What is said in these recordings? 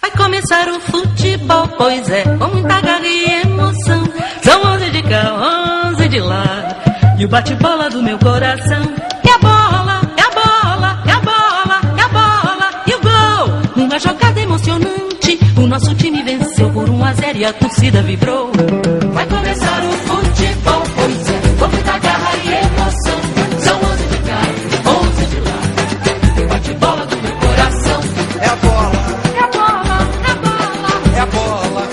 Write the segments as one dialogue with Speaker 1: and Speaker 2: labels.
Speaker 1: Vai começar o futebol, pois é, com muita garra e emoção. São 11 de cá, 11 de lá, e o bate-bola do meu coração. É a bola, é a bola, é a bola, é a bola, e o gol. Numa jogada emocionante, o nosso time venceu por 1-0 e a torcida vibrou. Vai começar o futebol, pois é, com muita garra e emoção. São 11 de cá, 11 de lá, e o bate-bola do meu coração.
Speaker 2: É a bola.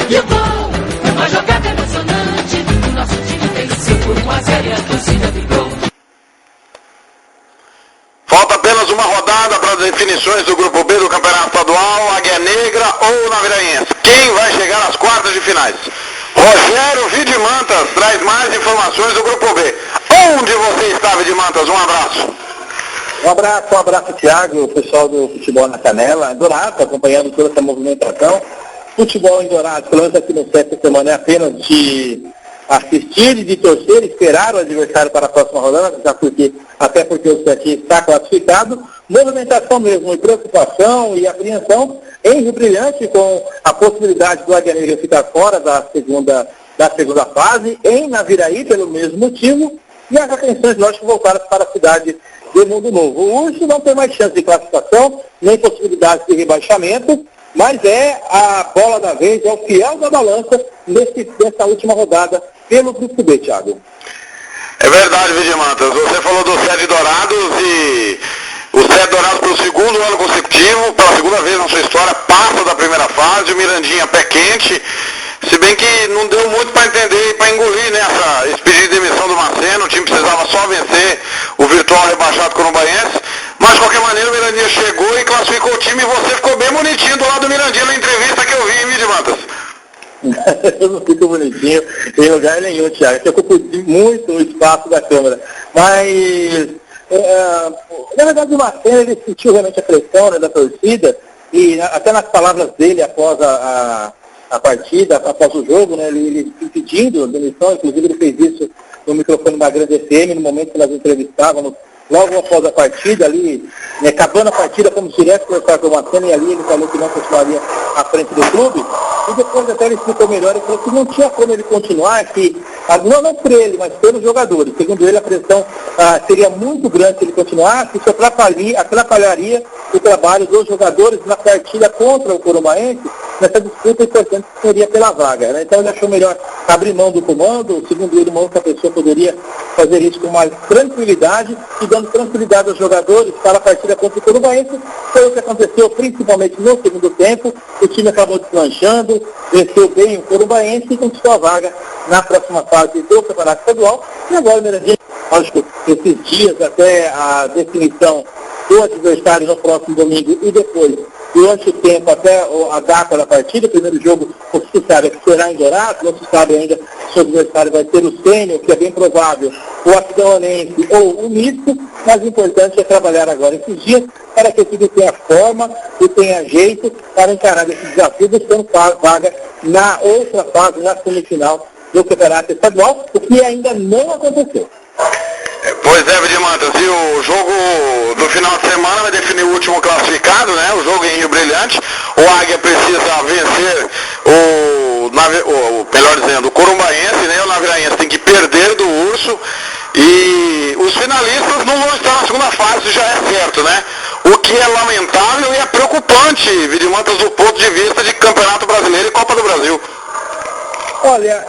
Speaker 1: E o gol, uma jogada emocionante, o nosso time venceu por 1-0 e a torcida vibrou.
Speaker 3: Falta apenas uma rodada para as definições do Grupo B do Campeonato Estadual, Águia Negra ou Naviraense. Quem vai chegar às quartas de finais? Rogério Vidimantas traz mais informações do Grupo B. Onde você está, Vidimantas? Um abraço.
Speaker 4: Um abraço, Thiago, o pessoal do Futebol na Canela. Dourado, acompanhando toda essa movimentação. Futebol em Dourados, pelo menos aqui no essa semana, é apenas de assistir e de torcer, esperar o adversário para a próxima rodada, até porque o Cetim está classificado. Movimentação mesmo, e preocupação e apreensão em Rio Brilhante, com a possibilidade do Águia Negra ficar fora da segunda fase, em Naviraí, pelo mesmo motivo, e as atenções, lógico, voltaram para a cidade de Mundo Novo. O Urso não tem mais chance de classificação, nem possibilidade de rebaixamento, mas é a bola da vez, é o fiel da balança nessa última rodada pelo Grupo B, Thiago.
Speaker 3: É verdade, Vidimantas. Você falou do Sede Dourados e o Sede Dourados pelo segundo ano consecutivo, pela segunda vez na sua história, passa da primeira fase, o Mirandinha pé quente, se bem que não deu muito para entender e para engolir, né, esse pedido de demissão do Maceno, o time precisava só vencer o virtual rebaixado Corumbaense. Mas, de qualquer maneira, o Mirandinha chegou e classificou o time e você ficou bem bonitinho do lado do Mirandinha na entrevista que eu vi, hein, Vidimantas?
Speaker 4: Eu não fico bonitinho em lugar nenhum, Thiago. Eu ocupo muito o espaço da câmera. Mas, na verdade, o Marcelo, ele sentiu realmente a pressão, né, da torcida, e até nas palavras dele após a partida, após o jogo, né, ele pedindo a demissão, inclusive ele fez isso no microfone da Grande FM, no momento que nós entrevistávamos, logo após a partida ali, né, acabando a partida, fomos direto conversar com o Marcelo, e ali ele falou que não continuaria à frente do clube, e depois até ele explicou melhor, ele falou que não tinha como ele continuar, que não por ele, mas pelos jogadores. Segundo ele, a pressão seria muito grande se ele continuasse, isso atrapalharia o trabalho dos jogadores na partida contra o Corumbaense, nessa disputa importante que seria pela vaga, né? Então ele achou melhor abrir mão do comando, segundo ele, uma outra pessoa poderia fazer isso com mais tranquilidade e dando tranquilidade aos jogadores para a partida contra o Corumbaense. Foi o que aconteceu principalmente no segundo tempo, o time acabou deslanchando, venceu bem o Corumbaense e conquistou a vaga na próxima fase do Campeonato Estadual. E agora o Mirandinha, lógico, esses dias até a definição do adversário no próximo domingo e depois, durante o tempo até a data da partida, o primeiro jogo, o que se sabe é que será em Dourados, não se sabe ainda se o adversário vai ser o Sênior, que é bem provável, o Aquidauanense ou o Misto, mas o importante é trabalhar agora esses dias para que a equipe tenha forma e tenha jeito para encarar esse desafio, buscando vaga na outra fase, na semifinal do Campeonato Estadual, o que ainda não aconteceu.
Speaker 3: Pois é, Vidimantas, e o jogo do final de semana vai definir o último classificado, né? O jogo em Rio Brilhante. O Águia precisa vencer melhor dizendo, o Corumbaense, né? O Naviraense tem que perder do Urso. E os finalistas não vão estar na segunda fase, já é certo, né? O que é lamentável e é preocupante, Vidimantas, do ponto de vista de Campeonato Brasileiro e Copa do Brasil.
Speaker 4: Olha,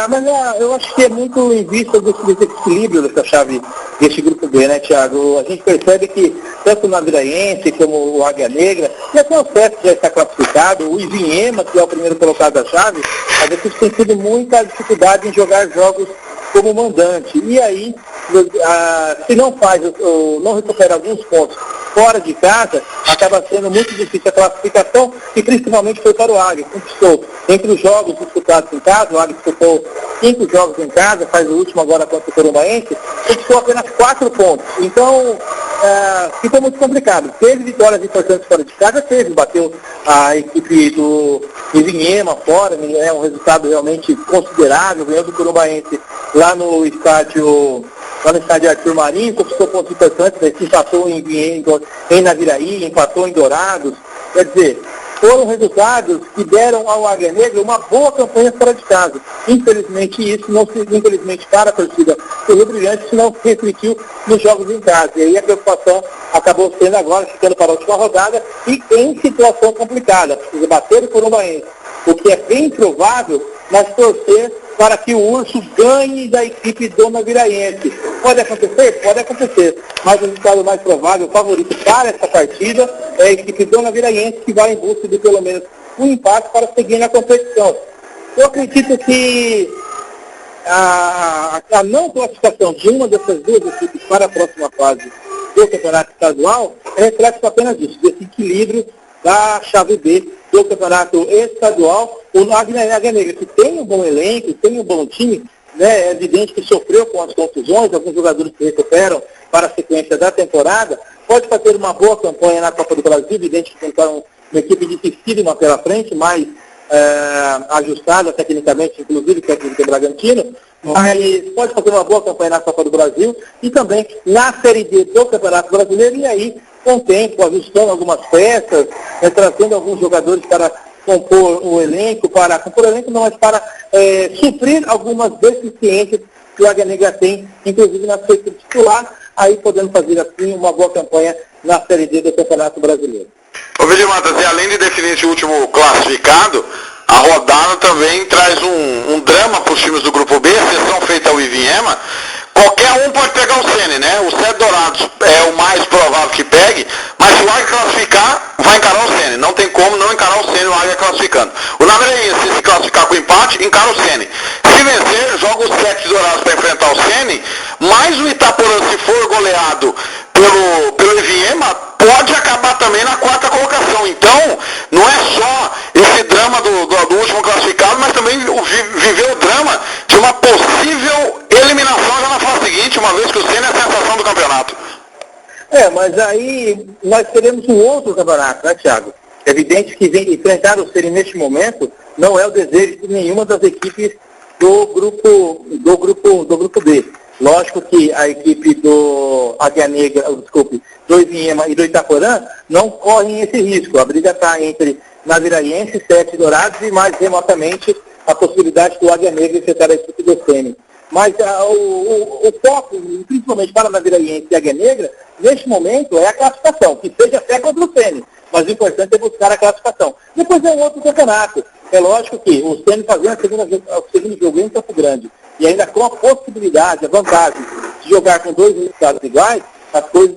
Speaker 4: mas eu acho que é muito em vista desse desequilíbrio dessa chave deste Grupo B, né, Thiago? A gente percebe que tanto o Naviraense como o Águia Negra, e até o CEP já está classificado, o Ivinhema, que é o primeiro colocado da chave, a gente tem tido muita dificuldade em jogar jogos como mandante. E aí, se não não recupera alguns pontos fora de casa, acaba sendo muito difícil a classificação, e principalmente foi para o Águia, conquistou entre os jogos disputados em casa, o Águia disputou 5 jogos em casa, faz o último agora contra o Corumbaense, conquistou apenas 4 pontos. Então, ficou muito complicado. Teve vitórias importantes fora de casa, bateu a equipe do Ivinhema fora, é um resultado realmente considerável, ganhou do Corumbaense lá no estádio Arthur Marinho, conquistou pontos importantes, empatou em Naviraí, empatou em Dourados. Quer dizer, foram resultados que deram ao Águia Negra uma boa campanha fora de casa. Infelizmente para a torcida do Rio Brilhante, isso não se refletiu nos jogos em casa. E aí a preocupação acabou sendo agora, ficando para a última rodada, e em situação complicada. Precisa bater o Corumbaense, o que é bem provável, mas torcer para que o Urso ganhe da equipe do Naviraense. Pode acontecer? Pode acontecer. Mas o resultado mais provável, favorito para essa partida, é a equipe do Naviraense, que vai em busca de pelo menos um empate para seguir na competição. Eu acredito que a não classificação de uma dessas duas equipes para a próxima fase do campeonato estadual reflete apenas isso, desse equilíbrio da chave B do campeonato estadual. O Águia Negra, que tem um bom elenco, tem um bom time, né, é evidente que sofreu com as contusões, alguns jogadores se recuperam para a sequência da temporada, pode fazer uma boa campanha na Copa do Brasil, evidente que tem uma equipe dificílima pela frente, mais ajustada tecnicamente, inclusive técnico do Bragantino, mas pode fazer uma boa campanha na Copa do Brasil e também na Série D do Campeonato Brasileiro, e aí, com o tempo, ajustando algumas peças, trazendo alguns jogadores para compor o elenco, para suprir algumas deficiências que o Águia Negra tem, inclusive na sua equipe titular, aí podendo fazer assim uma boa campanha na Série D do Campeonato Brasileiro.
Speaker 3: Ô Vidimantas, e além de definir esse último classificado, a rodada também traz um drama para os times do Grupo B, exceção feita ao Ivinhema. Qualquer um pode pegar o Sene, né? O Sete Dourados é o mais provável que pegue, mas se o Águia classificar, vai encarar o Sene. Não tem como não encarar o Sene, o Águia classificando. O Naviraense, se classificar com empate, encara o Sene. Se vencer, joga os Sete Dourados para enfrentar o Sene, mas o Itaporã, se for goleado pelo Ivinhema, pode acabar também na quarta colocação. Então, não é só esse drama do último classificado, mas também viver o drama de uma possível eliminação já na fase seguinte, uma vez que o Sene é a sensação do campeonato.
Speaker 4: Mas aí nós teremos um outro campeonato, né, Thiago? É evidente que enfrentar o Sene neste momento não é o desejo de nenhuma das equipes do grupo B. Lógico que a equipe do Águia Negra, do Ivinhema e do Itaporã não correm esse risco. A briga está entre Naviraense, Sete Dourados e mais remotamente a possibilidade do Águia Negra enfrentar a equipe do Sene. Mas o foco, principalmente para Naviraense e Águia Negra, neste momento é a classificação, que seja até contra o Sene. Mas o importante é buscar a classificação. Depois é um outro campeonato. É lógico que o Sene fazendo o segundo jogo em Campo Grande, e ainda com a possibilidade, a vantagem de jogar com dois resultados iguais, as coisas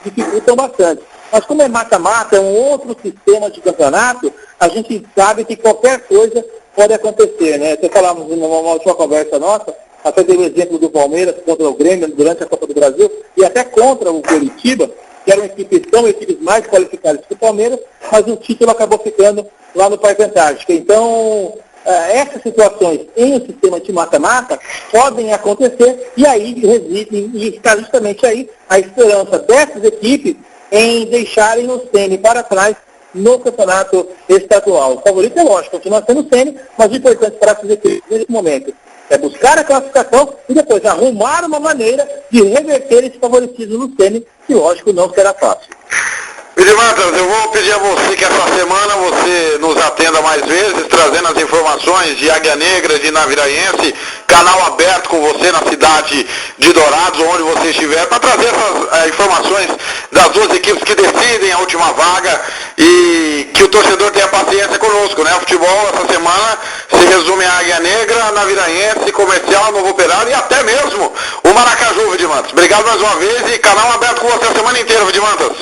Speaker 4: dificultam bastante. Mas como é mata-mata, é um outro sistema de campeonato, a gente sabe que qualquer coisa pode acontecer, né? Até falamos numa última conversa nossa, até dei o exemplo do Palmeiras contra o Grêmio durante a Copa do Brasil, e até contra o Curitiba, que são equipes mais qualificadas que o Palmeiras, mas o título acabou ficando lá no Parque Antártica. Então, essas situações em um sistema de mata-mata podem acontecer, e aí reside, e está justamente aí a esperança dessas equipes em deixarem o Sene para trás no campeonato estadual. O favorito é lógico, continua sendo o Sene, mas o importante para essas equipes nesse momento é buscar a classificação e depois arrumar uma maneira de reverter esse favoritismo no Sene, que lógico não será fácil.
Speaker 3: Vidimantas, eu vou pedir a você que essa semana você nos atenda mais vezes, trazendo as informações de Águia Negra, de Naviraense, canal aberto com você na cidade de Dourados, onde você estiver, para trazer essas informações das duas equipes que decidem a última vaga e que o torcedor tenha paciência conosco, né? O futebol essa semana se resume a Águia Negra, Naviraense, Comercial, Novo Operário e até mesmo o Maracaju, Vidimantas. Obrigado mais uma vez e canal aberto com você a semana inteira, Vidimantas.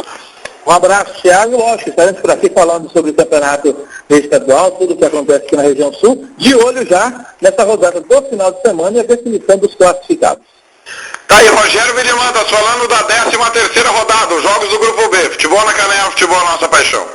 Speaker 4: Um abraço, Thiago. Lógico, estaremos por aqui falando sobre o campeonato estadual, tudo o que acontece aqui na região sul, de olho já nessa rodada do final de semana e a definição dos classificados.
Speaker 3: Tá aí, Rogério Vidimantas falando da 13ª rodada, os jogos do Grupo B. Futebol na Canela, futebol nossa paixão.